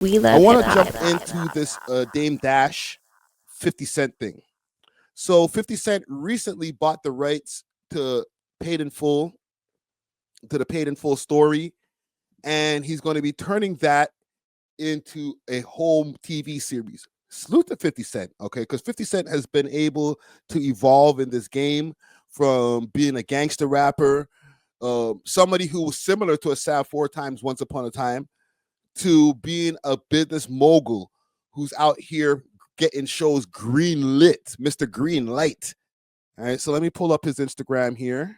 We I love want hip to jump hop. into this Dame Dash 50 Cent thing. So 50 Cent recently bought the rights to Paid in Full, to the Paid in Full story, and he's going to be turning that into a whole TV series. Salute to 50 Cent, okay? Because 50 Cent has been able to evolve in this game from being a gangster rapper, somebody who was similar to a Sav 4 Times once upon a time, to being a business mogul who's out here getting shows green lit, Mr. Green Light. All right, so let me pull up his Instagram here,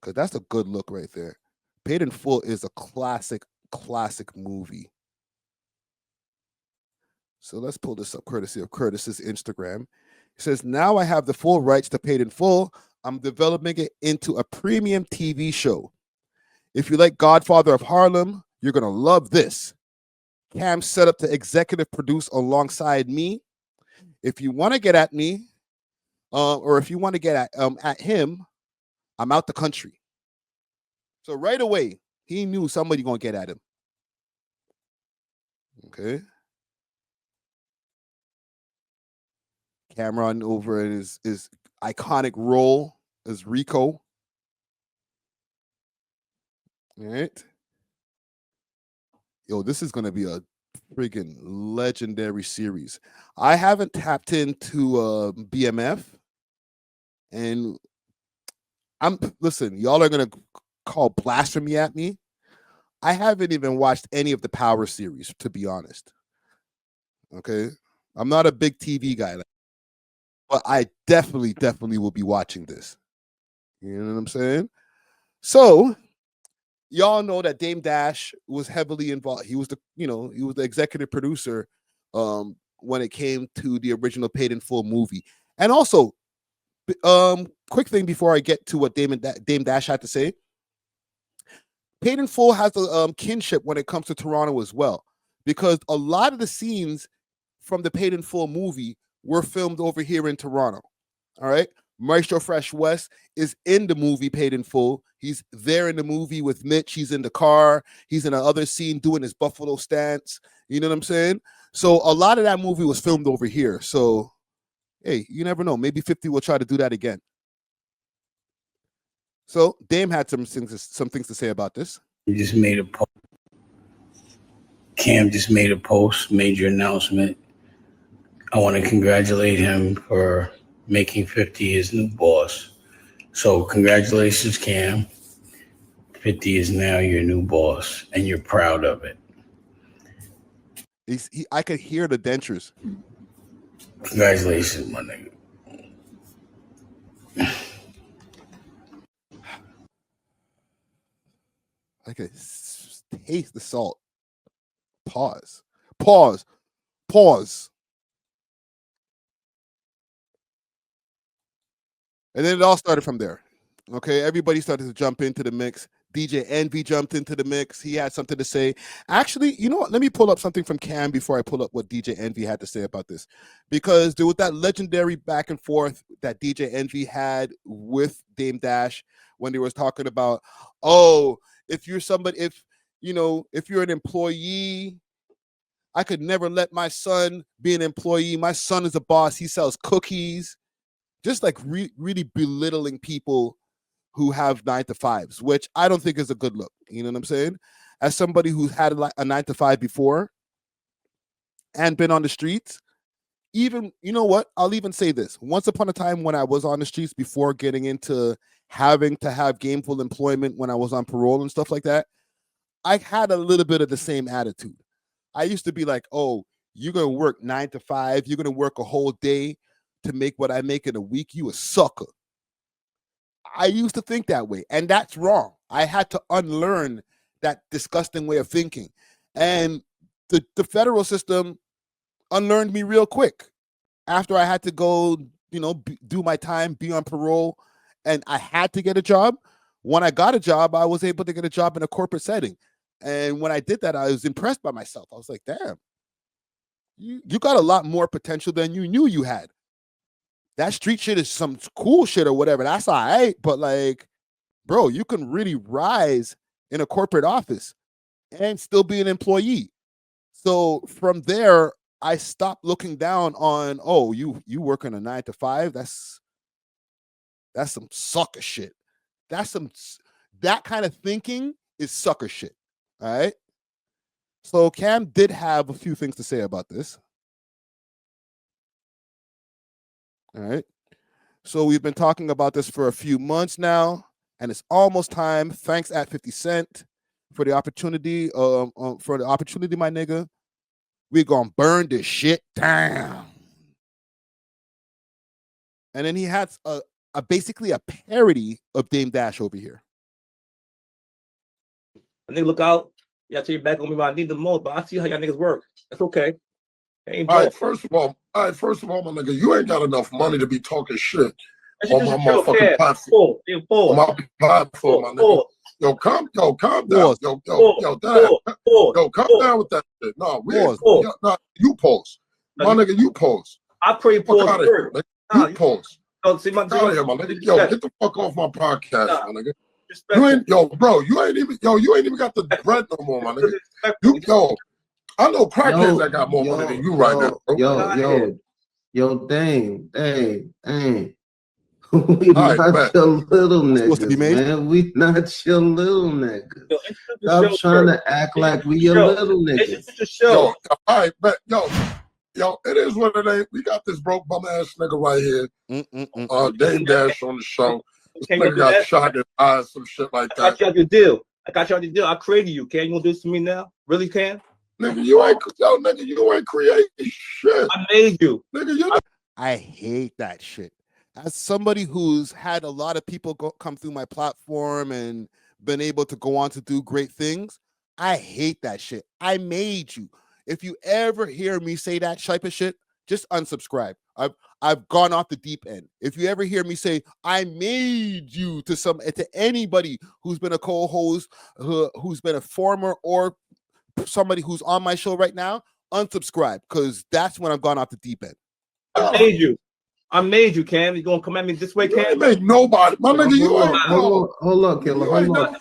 because that's a good look right there. Paid in Full is a classic movie. So let's pull this up courtesy of Curtis's Instagram. He says, now I have the full rights to Paid in Full. I'm developing it into a premium TV show. If you like Godfather of Harlem, you're going to love this. Cam set up to executive produce alongside me. If you want to get at me, or if you want to get at him, I'm out the country. So right away, he knew somebody going to get at him. Okay. Cameron over in his iconic role as Rico. All right. Yo, this is going to be a friggin' legendary series. I haven't tapped into BMF, and listen, y'all are going to call blasphemy at me. I haven't even watched any of the Power series, to be honest. Okay. I'm not a big TV guy, but I definitely will be watching this. You know what I'm saying? So, y'all know that Dame Dash was heavily involved. He was the executive producer when it came to the original Paid in Full movie. And also, quick thing before I get to what Dame Dash had to say. Paid in Full has a kinship when it comes to Toronto as well, because a lot of the scenes from the Paid in Full movie were filmed over here in Toronto. All right. Maestro Fresh West is in the movie Paid in Full. He's there in the movie with Mitch. He's in the car. He's in another scene doing his Buffalo stance. You know what I'm saying? So a lot of that movie was filmed over here. So, hey, you never know. Maybe 50 will try to do that again. So Dame had some things to say about this. He just made a post. Cam just made a post, major announcement. I want to congratulate him for making 50 his new boss. So congratulations, Cam. 50 is now your new boss, and you're proud of it. I could hear the dentures. Congratulations, my nigga. I could taste the salt. Pause. And then it all started from there. Okay, everybody started to jump into the mix. DJ Envy jumped into the mix. He had something to say. Actually, you know what? Let me pull up something from Cam before I pull up what DJ Envy had to say about this. Because there was that legendary back and forth that DJ Envy had with Dame Dash when they was talking about, oh, if you're somebody, if you're an employee, I could never let my son be an employee. My son is a boss. He sells cookies. Just like really belittling people who have 9-to-5s, which I don't think is a good look. You know what I'm saying? As somebody who's had a 9-to-5 before and been on the streets, even, you know what? I'll even say this. Once upon a time when I was on the streets before getting into having to have gainful employment when I was on parole and stuff like that, I had a little bit of the same attitude. I used to be like, oh, you're going to work 9-to-5. You're going to work a whole day to make what I make in a week. You a sucker. I used to think that way, and that's wrong. I had to unlearn that disgusting way of thinking. And the federal system unlearned me real quick after I had to go, do my time, be on parole, and I had to get a job. When I got a job, I was able to get a job in a corporate setting. And when I did that, I was impressed by myself. I was like, damn, you got a lot more potential than you knew you had. That street shit is some cool shit or whatever. That's all right. But like, bro, you can really rise in a corporate office. and still be an employee. So from there, I stopped looking down on, oh, you working a 9 to 5. That's some sucker shit. That kind of thinking is sucker shit. All right. So Cam did have a few things to say about this. All right. So we've been talking about this for a few months now, and it's almost time. Thanks at 50 Cent for the opportunity. My nigga. We're gonna burn this shit down. And then he had basically a parody of Dame Dash over here. And they look out. Y'all turn your back on me when I need the most, but I see how y'all niggas work. That's okay. All right, first of all, my nigga, you ain't got enough money to be talking shit on my motherfucking platform. On my platform, my nigga. Yo, calm down. Yo, calm down with that shit. No, you pause. My nigga, you pause. I pray pause first. You pause. Out of here, my nigga. Yo, get the fuck off my podcast, my nigga. Bro, you ain't even got the bread no more, my nigga. I know crackheads that got more money than you right now, bro. Yo, dang. We not your little niggas, man. We not your little niggas. Stop trying to act like we your little niggas. Yo, all right, bet. Yo, it is what it ain't. We got this broke bum ass nigga right here. Dame Dash on the show. This nigga got shot in his eyes, some shit like that. I got you out the deal. I created you. Can you gonna do this to me now? Really, can? Nigga, you ain't creating shit. I made you. Nigga, I hate that shit. As somebody who's had a lot of people come through my platform and been able to go on to do great things, I hate that shit. I made you. If you ever hear me say that type of shit, just unsubscribe. I've gone off the deep end. If you ever hear me say I made you to anybody who's been a co-host, who's been a former or somebody who's on my show right now, unsubscribe, because that's when I've gone off the deep end. I made you, Cam. You gonna come at me this way, Cam? You ain't made nobody. My nigga, you ain't. Hold on, Killer. Hold on.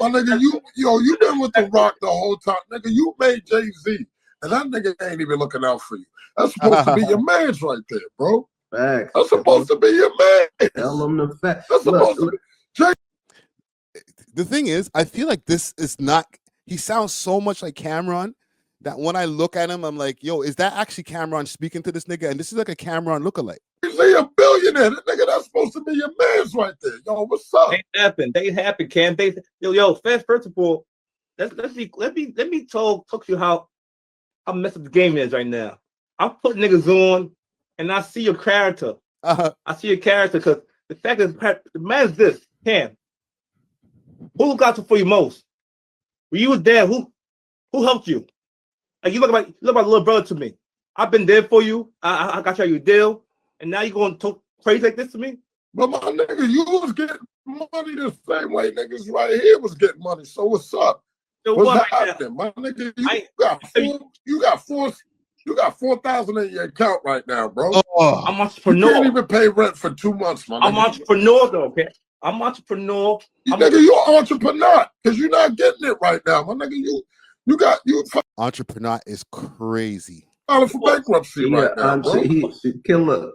My nigga, you been with The Rock the whole time. Nigga, you made Jay-Z. And that nigga ain't even looking out for you. That's supposed to be your man's right there, bro. Facts. That's supposed to be your man. Tell him the fact. That's supposed to be. The thing is, I feel like this is not. He sounds so much like Cameron that when I look at him, I'm like, yo, is that actually Cameron speaking to this nigga? And this is like a Cameron lookalike. He's a billionaire. That nigga, that's supposed to be your man's right there. Yo, what's up? They happen, Cam. First of all, let me talk to you how messed up the game is right now. I put niggas on, and I see your character. I see your character because the fact is, the man's this, Cam. Who looked out for you most? When you was there, who helped you? Like you look like little brother to me. I've been there for you. I got you a deal, and now you going to talk crazy like this to me? But my nigga, you was getting money the same way niggas right here was getting money. So what's up? So what's happening, my nigga? You got 4,000 in your account right now, bro. I'm entrepreneur. You can't even pay rent for 2 months, my nigga. I'm entrepreneur though, okay? I'm entrepreneur. Nigga, you're an entrepreneur because you're not getting it right now, my nigga. You entrepreneur is crazy. Filing for bankruptcy right now, bro. Killer.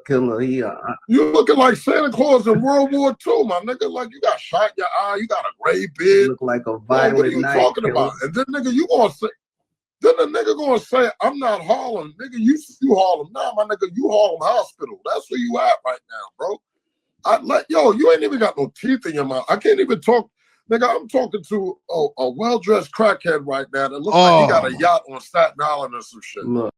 You looking like Santa Claus in World War II, my nigga. Like you got shot in your eye, you got a gray beard. You look like a violent what are you night, talking killer. about? And then nigga, the nigga gonna say, I'm not Harlem. Nigga, you Harlem now, my nigga. You Harlem Hospital. That's where you at right now, bro. You ain't even got no teeth in your mouth. I can't even talk. Nigga, I'm talking to a well-dressed crackhead right now that looks like he got a yacht on Staten Island or some shit. Look.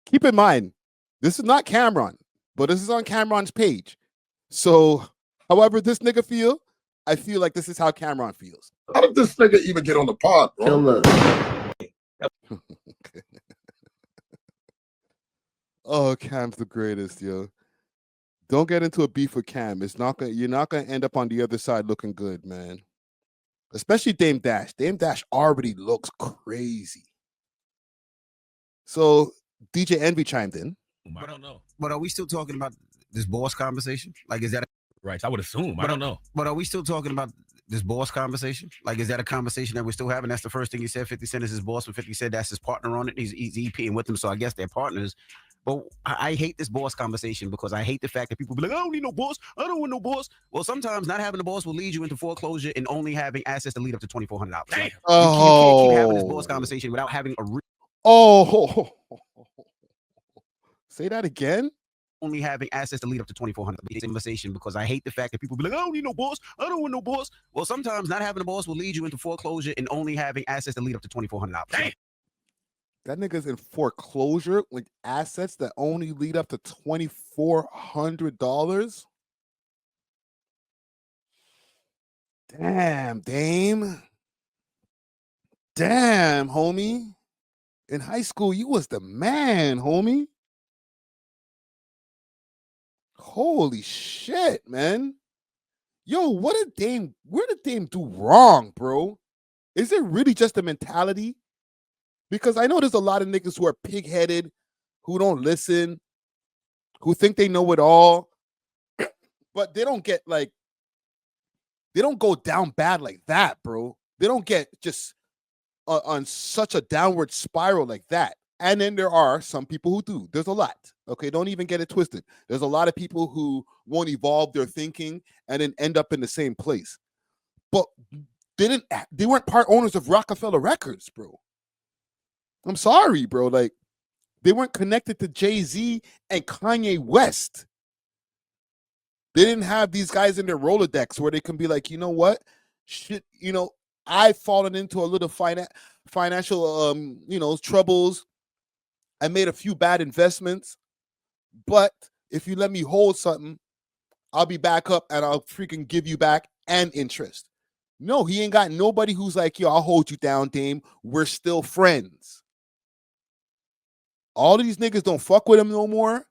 Keep in mind, this is not Cameron, but this is on Cameron's page. So, however this nigga feel, I feel like this is how Cameron feels. How did this nigga even get on the pod, bro? Oh, Cam's the greatest, yo. Don't get into a beef with Cam. You're not gonna end up on the other side looking good, man. Especially Dame Dash. Dame Dash already looks crazy. So DJ Envy chimed in. I don't know. But are we still talking about this boss conversation? Like, is that rights. I would assume. I don't know. But are we still talking about this boss conversation? Like, is that a conversation that we're still having? That's the first thing you said. 50 Cent is his boss, and 50 said that's his partner on it. He's EPing with him, so I guess they're partners. But I hate this boss conversation because I hate the fact that people be like, I don't need no boss. I don't want no boss. Well, sometimes not having a boss will lead you into foreclosure and only having assets to lead up to $2,400. Like, you can't keep having this boss conversation without having a say that again. Only having assets to lead up to $2,400 conversation because I hate the fact that people be like, I don't need no boss. I don't want no boss. Well, sometimes not having a boss will lead you into foreclosure and only having assets to lead up to $2,400. That nigga's in foreclosure with assets that only lead up to $2,400. Damn, Dame. Damn, homie. In high school, you was the man, homie. Holy shit, man. Yo, where did Dame do wrong, bro? Is it really just a mentality? Because I know there's a lot of niggas who are pig-headed, who don't listen, who think they know it all, but they don't get they don't go down bad like that, bro. They don't get just on such a downward spiral like that. And then there are some people who do. There's a lot. Okay, don't even get it twisted. There's a lot of people who won't evolve their thinking and then end up in the same place. But they weren't part owners of Rockefeller Records, bro. I'm sorry, bro. Like, they weren't connected to Jay-Z and Kanye West. They didn't have these guys in their Rolodex where they can be like, you know what? Shit, I've fallen into a little financial troubles. I made a few bad investments, but if you let me hold something, I'll be back up and I'll freaking give you back and interest. No, he ain't got nobody who's like, yo, I'll hold you down, Dame. We're still friends. All of these niggas don't fuck with him no more.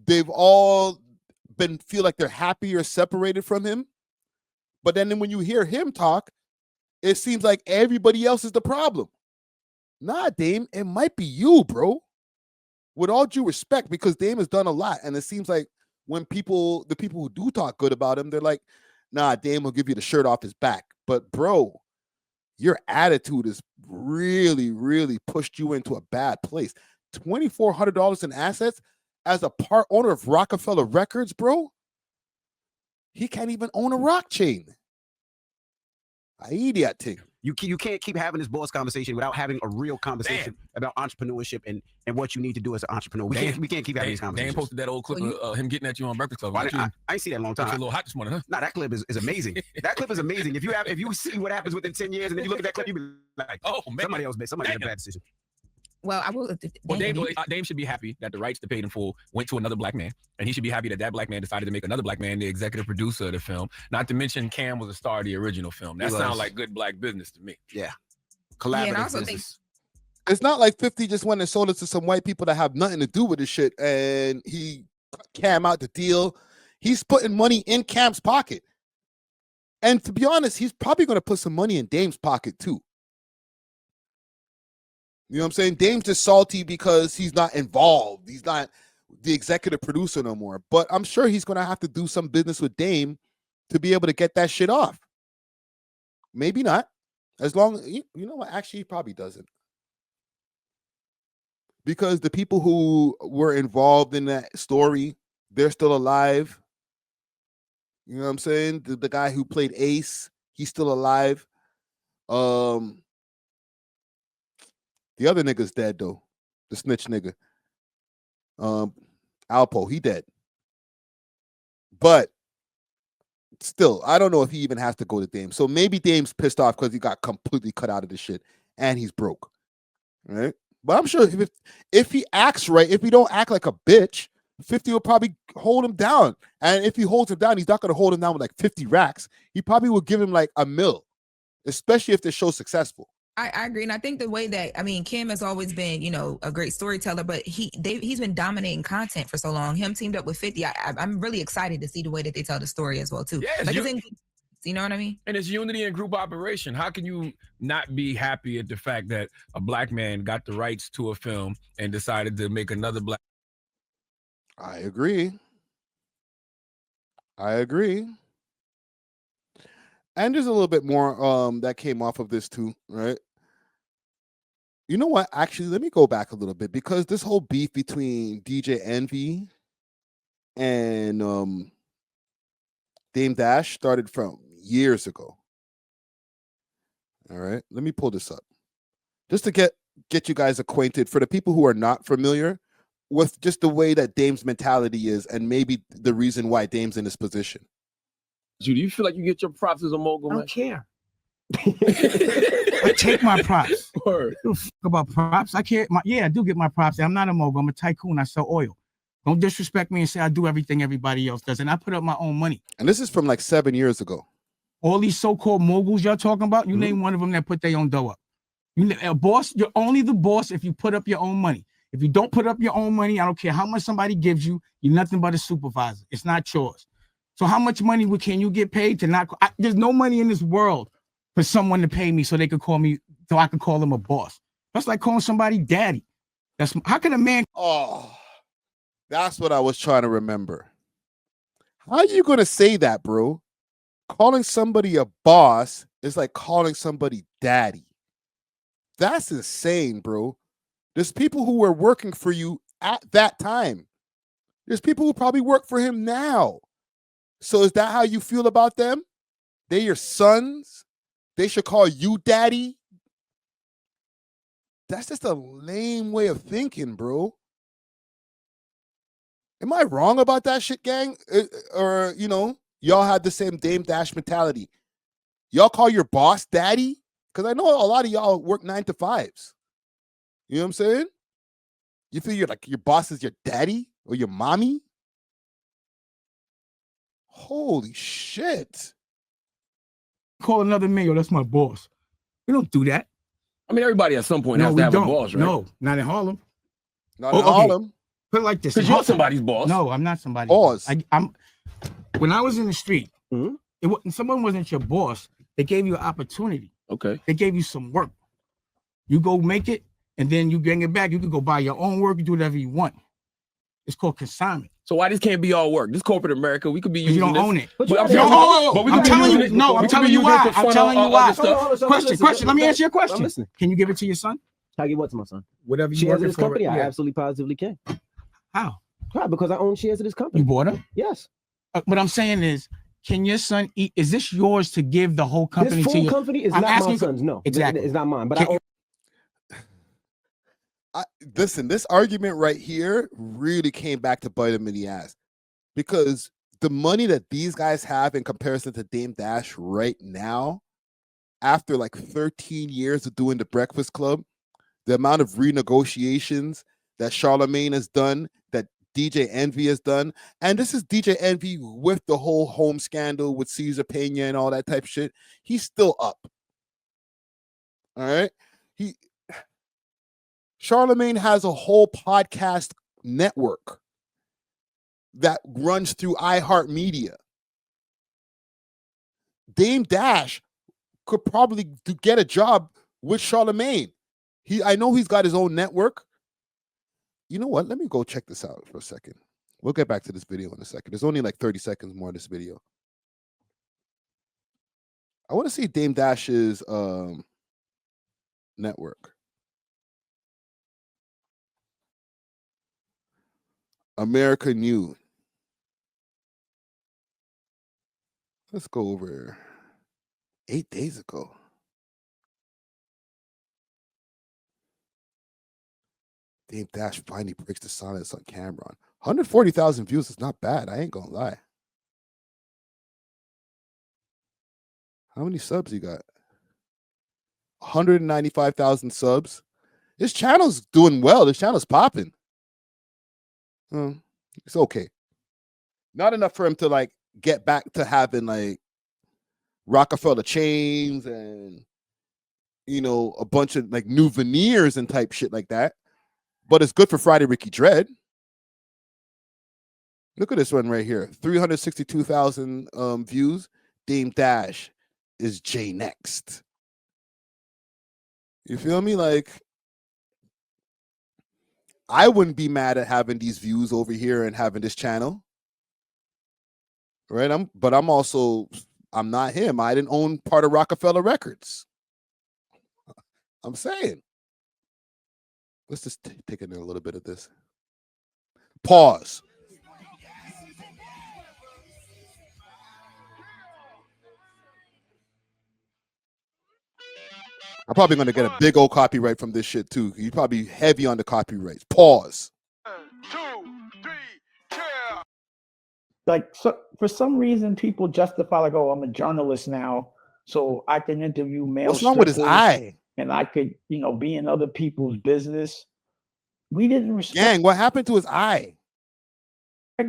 They've all feel like they're happy or separated from him. But then when you hear him talk, it seems like everybody else is the problem. Nah, Dame, it might be you, bro. With all due respect, because Dame has done a lot. And it seems like when the people who do talk good about him, they're like, nah, Dame will give you the shirt off his back. But bro, your attitude has really, really pushed you into a bad place. $2,400 in assets as a part owner of Rockefeller Records, bro. He can't even own a rock chain. Idiot thing. You can't keep having this boss conversation without having a real conversation about entrepreneurship and what you need to do as an entrepreneur. We can't keep having these conversations. Dan posted that old clip of him getting at you on Breakfast Club. I ain't see that in a long time. You're a little hot this morning, huh? Nah, that clip is amazing. That clip is amazing. If you see what happens within 10 years and then you look at that clip, you be like, oh man, somebody made a bad decision. Well, I will. Well, Dame should be happy that the rights to Paid in Full went to another black man, and he should be happy that black man decided to make another black man the executive producer of the film. Not to mention, Cam was a star of the original film. That sounds like good black business to me. Yeah, collaborative and I also business. It's not like 50 just went and sold it to some white people that have nothing to do with this shit, and he cut Cam out the deal. He's putting money in Cam's pocket, and to be honest, he's probably going to put some money in Dame's pocket too. You know what I'm saying? Dame's just salty because he's not involved. He's not the executive producer no more. But I'm sure he's going to have to do some business with Dame to be able to get that shit off. Maybe not. As long as, you know what? Actually, he probably doesn't. Because the people who were involved in that story, they're still alive. You know what I'm saying? The guy who played Ace, he's still alive. The other nigga's dead though. The snitch nigga. Alpo, he dead. But still, I don't know if he even has to go to Dame. So maybe Dame's pissed off because he got completely cut out of this shit and he's broke. Right? But I'm sure if he acts right, if he don't act like a bitch, 50 will probably hold him down. And if he holds him down, he's not going to hold him down with like 50 racks. He probably will give him like $1 million, especially if the show's successful. I agree. And I think the way that, Kim has always been, a great storyteller, but he's been dominating content for so long. Him teamed up with 50. I'm really excited to see the way that they tell the story as well, too. Yeah, you know what I mean? And it's unity and group operation. How can you not be happy at the fact that a black man got the rights to a film and decided to make another black? I agree. I agree. And there's a little bit more that came off of this too, right? You know what? Actually, let me go back a little bit because this whole beef between DJ Envy and Dame Dash started from years ago. All right, let me pull this up just to get you guys acquainted for the people who are not familiar with just the way that Dame's mentality is and maybe the reason why Dame's in this position. Do you feel like you get your props as a mogul, man? I don't care. I take my props. Word. I don't fuck about props. I care. I do get my props. I'm not a mogul. I'm a tycoon. I sell oil. Don't disrespect me and say I do everything everybody else does. And I put up my own money. And this is from like 7 years ago. All these so-called moguls y'all talking about, you name one of them that put their own dough up. A boss, you're only the boss if you put up your own money. If you don't put up your own money, I don't care how much somebody gives you, you're nothing but a supervisor. It's not yours. So how much money can you get paid to not? There's no money in this world for someone to pay me so they could call me, so I could call them a boss. That's like calling somebody daddy. How can a man? Oh, that's what I was trying to remember. How are you going to say that, bro? Calling somebody a boss is like calling somebody daddy. That's insane, bro. There's people who were working for you at that time. There's people who probably work for him now. So is that how you feel about them? They're your sons. They should call you daddy. That's just a lame way of thinking, bro. Am I wrong about that shit, gang? Or, y'all have the same Dame Dash mentality. Y'all call your boss daddy? Because I know a lot of y'all work 9 to 5s. You know what I'm saying? You feel your boss is your daddy or your mommy? Holy shit. Call another man, yo, that's my boss. We don't do that. I mean, everybody at some point has to have a boss, right? No, not in Harlem. Not in Harlem. Put it like this. Because you're somebody's boss. No, I'm not somebody's boss. When I was in the street, someone wasn't your boss. They gave you an opportunity. Okay. They gave you some work. You go make it, and then you bring it back. You can go buy your own work. You do whatever you want. It's called consignment. So why this can't be all work? This corporate America, we could be using you don't this. own it. But I'm telling you. No, I'm telling you why. I'm telling you why. Question. Let me answer your question. I'm listening. Can you give it to your son? Can I give what to my son? Whatever you shares working of this for. company, I Yeah. absolutely positively can. How? Right, because I own shares of this company. You bought them? Yes. What I'm saying is, can your son eat? Is this yours to give the whole company this to full your company is I'm not my asking son's. No, exactly. It's not mine. But I own. Listen, this argument right here really came back to bite him in the ass because the money that these guys have in comparison to Dame Dash right now, after like 13 years of doing the Breakfast Club, the amount of renegotiations that Charlemagne has done, that DJ Envy has done, and this is DJ Envy with the whole home scandal with Cesar Pena and all that type of shit, he's still up. All right? Charlemagne has a whole podcast network that runs through iHeartMedia. Dame Dash could probably get a job with Charlemagne. I know he's got his own network. You know what? Let me go check this out for a second. We'll get back to this video in a second. There's only like 30 seconds more in this video. I want to see Dame Dash's network. America News. Let's go over 8 days ago. Dame Dash finally breaks the silence on Cameron. 140,000 views is not bad. I ain't gonna lie. How many subs you got? 195,000 subs. This channel's doing well. This channel's popping. It's okay. Not enough for him to like get back to having like Rockefeller chains and a bunch of like new veneers and type shit like that. But it's good for Friday Ricky Dread. Look at this one right here. 362,000 views. Dame Dash is J Next. You feel me? Like, I wouldn't be mad at having these views over here and having this channel. Right? I'm not him. I didn't own part of Rockefeller Records. I'm saying. Let's just take in a little bit of this. Pause. I'm probably going to get a big old copyright from this shit too. You're probably heavy on the copyrights. Pause. 1, 2, 3, like, so for some reason people justify like, oh, I'm a journalist now, so I can interview male What's wrong with his eye? and I could, be in other people's business. We didn't respect Gang, what happened to his eye?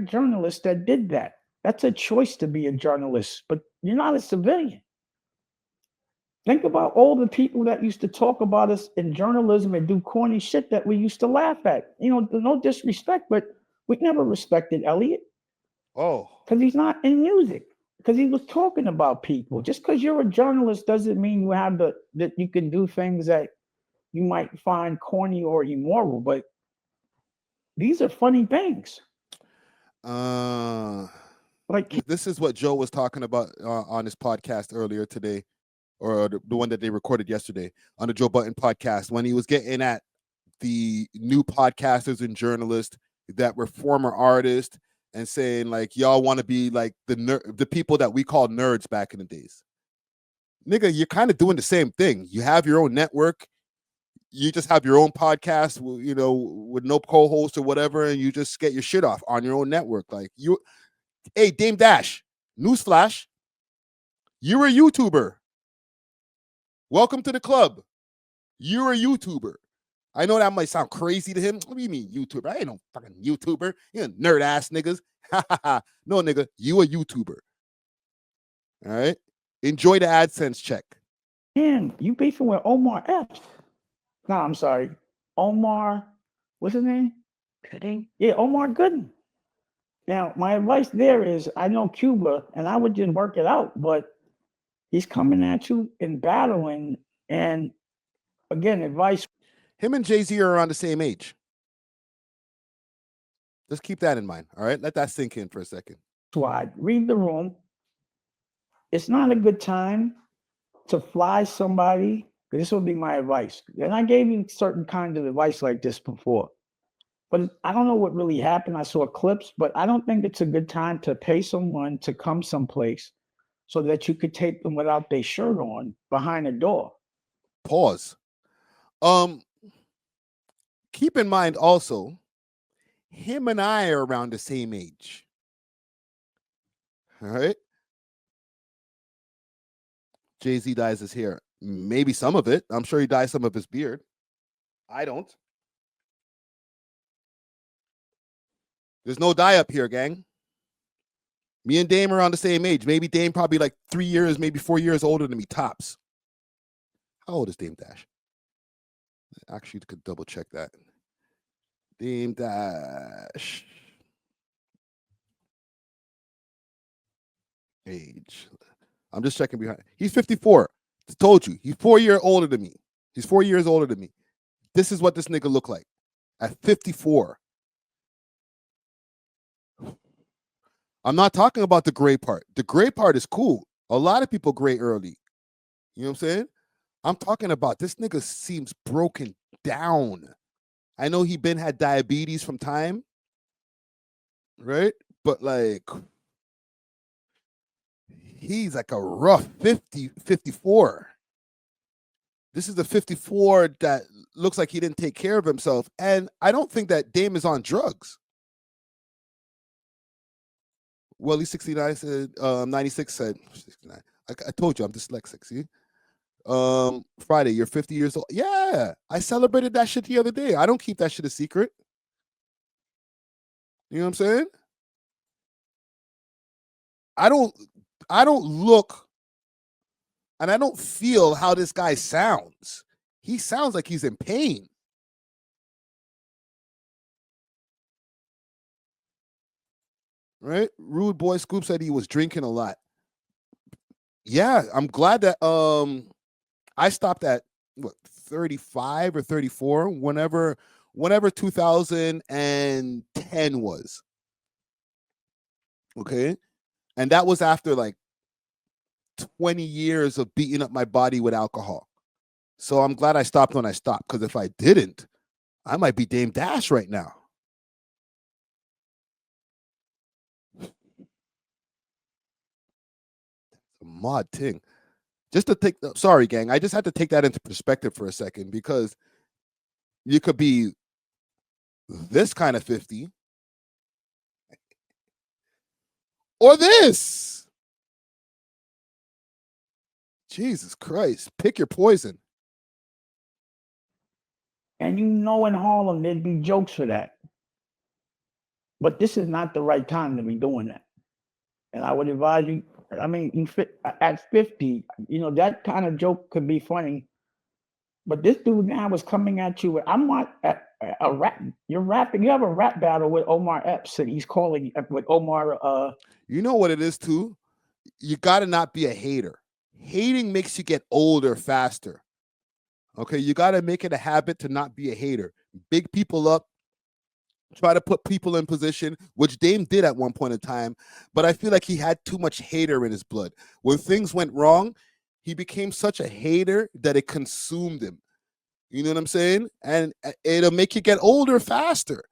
Journalists that did that. That's a choice to be a journalist, but you're not a civilian. Think about all the people that used to talk about us in journalism and do corny shit that we used to laugh at. No disrespect, but we never respected Elliot. Oh. Because he's not in music. Because he was talking about people. Just because you're a journalist doesn't mean you have that you can do things that you might find corny or immoral. But these are funny things. Like this is what Joe was talking about on his podcast earlier today, or the one that they recorded yesterday on the Joe Budden podcast, when he was getting at the new podcasters and journalists that were former artists and saying like, y'all want to be like the people that we called nerds back in the days. Nigga, you're kind of doing the same thing. You have your own network. You just have your own podcast, with no co-host or whatever, and you just get your shit off on your own network. Like hey, Dame Dash, newsflash, you're a YouTuber. Welcome to the club. You're a YouTuber. I know that might sound crazy to him. What do you mean YouTuber? I ain't no fucking YouTuber. You nerd ass niggas. No, nigga, you a YouTuber. All right? Enjoy the AdSense check. Man, you beefing with Omar F. No, I'm sorry. Omar, what's his name? Gooding? Yeah, Omar Gooding. Now, my advice there is, I know Cuba, and I would just work it out, but he's coming at you and battling. And again, advice. Him and Jay-Z are around the same age. Just keep that in mind, all right? Let that sink in for a second. Why? Read the room. It's not a good time to fly somebody. This would be my advice. And I gave you certain kinds of advice like this before. But I don't know what really happened. I saw clips, but I don't think it's a good time to pay someone to come someplace so that you could take them without their shirt on behind a door. Pause. Keep in mind also, him and I are around the same age. All right? Jay-Z dyes his hair. Maybe some of it. I'm sure he dyes some of his beard. I don't. There's no dye up here, gang. Me and Dame are around the same age. Maybe Dame probably like 3 years, maybe 4 years older than me, tops. How old is Dame Dash? Actually, could double check that. Dame Dash. Age. I'm just checking behind. He's 54. I told you. He's 4 years older than me. He's 4 years older than me. This is what this nigga look like at 54. I'm not talking about the gray part. The gray part is cool. A lot of people gray early. You know what I'm saying? I'm talking about this nigga seems broken down. I know he had diabetes from time, right? But like, he's like a rough 54. This is the 54 that looks like he didn't take care of himself. And I don't think that Dame is on drugs. Well, he's 69 said, 96 said 69. I told you I'm dyslexic, see? Friday, you're 50 years old. Yeah, I celebrated that shit the other day. I don't keep that shit a secret. You know what I'm saying? I don't look and I don't feel how this guy sounds. He sounds like he's in pain. Right? Rude Boy Scoop said he was drinking a lot. Yeah, I'm glad that I stopped at 35 or 34 whenever 2010 was. Okay? And that was after like 20 years of beating up my body with alcohol. So I'm glad I stopped when I stopped, because if I didn't, I might be Dame Dash right now. A mod thing. Just to take, sorry, gang, I just had to take that into perspective for a second, because you could be this kind of 50 or this. Jesus Christ, pick your poison. And you know, in Harlem, there'd be jokes for that. But this is not the right time to be doing that. And I would advise you, I mean, at 50, you know, that kind of joke could be funny. But this dude now is coming at you with, I'm not a rap. You're rapping. You have a rap battle with Omar Epps, and he's calling with Omar. You know what it is too? You got to not be a hater. Hating makes you get older faster. Okay, you got to make it a habit to not be a hater. Big people up, try to put people in position, which Dame did at one point in time, but I feel like he had too much hater in his blood. When things went wrong, he became such a hater that it consumed him. You know what I'm saying? And it'll make you get older faster.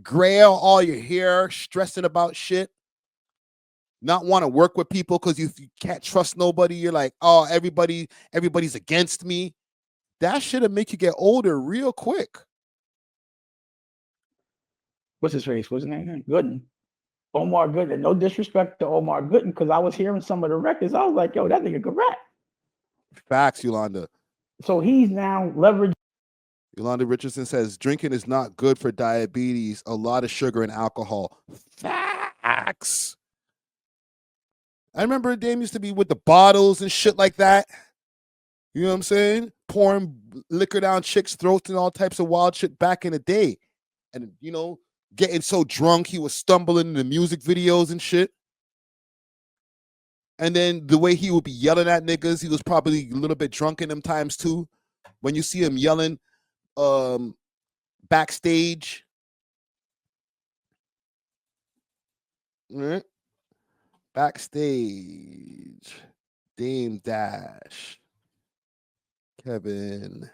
Gray out all your hair, stressing about shit. Not want to work with people because you can't trust nobody. You're like, oh, everybody's against me. That shit'll make you get older real quick. What's his face? What's his name? Gooden. Omar Gooden. No disrespect to Omar Gooden, because I was hearing some of the records. I was like, yo, that nigga could rap. Facts, Yolanda. So he's now leveraging. Yolanda Richardson says, drinking is not good for diabetes. A lot of sugar and alcohol. Facts. I remember Dame used to be with the bottles and shit like that. You know what I'm saying? Pouring liquor down chicks' throats and all types of wild shit back in the day. And, you know, getting so drunk, he was stumbling in the music videos and shit. And then the way he would be yelling at niggas, he was probably a little bit drunk in them times too. When you see him yelling backstage. Right? Backstage. Dame Dash. Kevin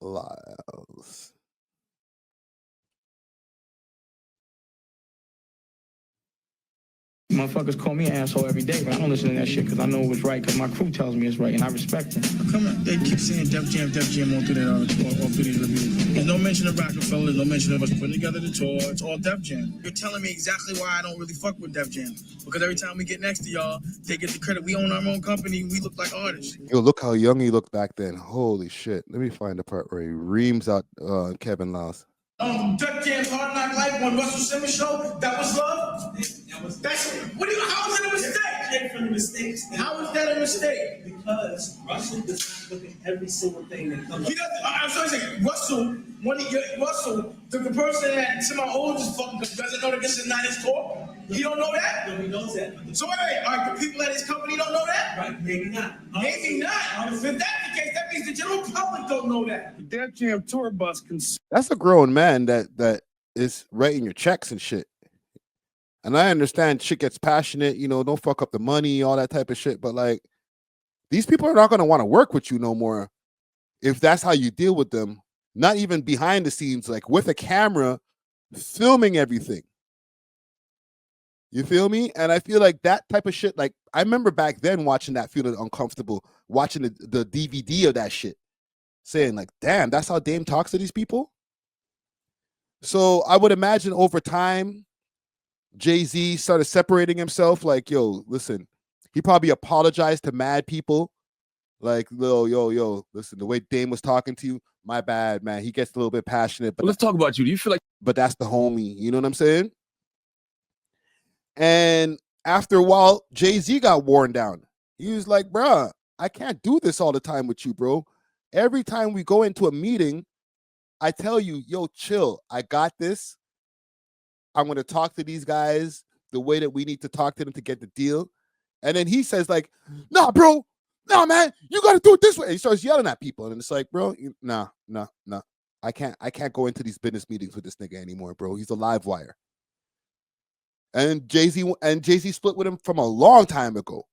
Lyles. Motherfuckers call me an asshole every day, but I don't listen to that shit because I know it was right, because my crew tells me it's right, and I respect it. Come on, they keep saying Def Jam all through that, all through these reviews. There's no mention of Rockefeller, there's no mention of us putting together the tour, it's all Def Jam. You're telling me exactly why I don't really fuck with Def Jam, because every time we get next to y'all, they get the credit. We own our own company, we look like artists. Yo, look how young he looked back then. Holy shit. Let me find the part where he reams out Kevin Lyles. Def Jam's Hard Knock Life on Russell Simmons show, that was love? That's what do you, how is it a mistake? From the mistakes. How is that a mistake? Because Russell does not look at every single thing that comes up. He doesn't. I'm sorry to say, Russell, the person that to my oldest fucking doesn't know that this is not his tour. He don't know that? No, he knows that. So wait, all right, the people at his company don't know that? Right, maybe not. Maybe not. If that's the case, that means the general public don't know that. The Def Jam tour bus That's a grown man that is writing your checks and shit. And I understand shit gets passionate, you know, don't fuck up the money, all that type of shit. But like, these people are not going to want to work with you no more if that's how you deal with them. Not even behind the scenes, like with a camera, filming everything. You feel me? And I feel like that type of shit, like I remember back then watching that, feeling uncomfortable, watching the DVD of that shit, saying like, damn, that's how Dame talks to these people? So I would imagine over time, Jay-Z started separating himself. Like, yo, listen, he probably apologized to mad people. Like, yo, listen, the way Dame was talking to you, my bad, man. He gets a little bit passionate. But let's talk about you. Do you feel like? But that's the homie. You know what I'm saying? And after a while, Jay-Z got worn down. He was like, bruh, I can't do this all the time with you, bro. Every time we go into a meeting, I tell you, yo, chill. I got this. I'm going to talk to these guys the way that we need to talk to them to get the deal. And then he says like, nah, bro, nah, man, you got to do it this way. And he starts yelling at people. And it's like, bro, nah. I can't go into these business meetings with this nigga anymore, bro. He's a live wire. And Jay-Z split with him from a long time ago.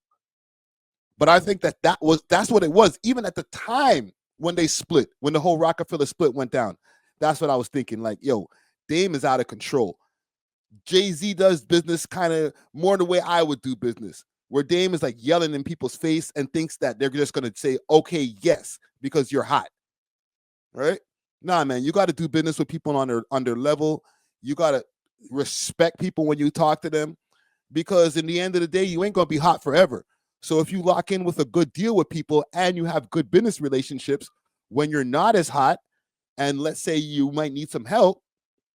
But I think that's what it was. Even at the time when they split, when the whole Rockefeller split went down, that's what I was thinking. Like, yo, Dame is out of control. Jay-Z does business kind of more the way I would do business, where Dame is like yelling in people's face and thinks that they're just going to say, okay, yes, because you're hot. Right? Nah, man, you got to do business with people on their level. You got to respect people when you talk to them, because in the end of the day, you ain't going to be hot forever. So if you lock in with a good deal with people and you have good business relationships, when you're not as hot, and let's say you might need some help,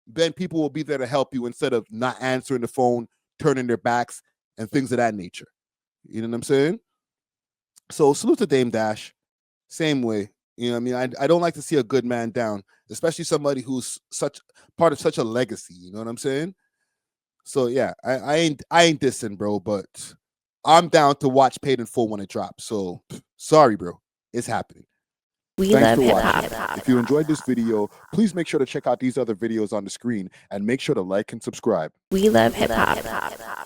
then people will be there to help you instead of not answering the phone, turning their backs, and things of that nature. You know what I'm saying? So salute to Dame Dash. Same way. You know what I mean? I don't like to see a good man down, especially somebody who's such part of such a legacy. You know what I'm saying? So yeah, I ain't dissing, bro, but I'm down to watch Paid in Full when it drops. So sorry, bro. It's happening. Thanks for watching. If you enjoyed this video, please make sure to check out these other videos on the screen and make sure to like and subscribe. We love hip hop.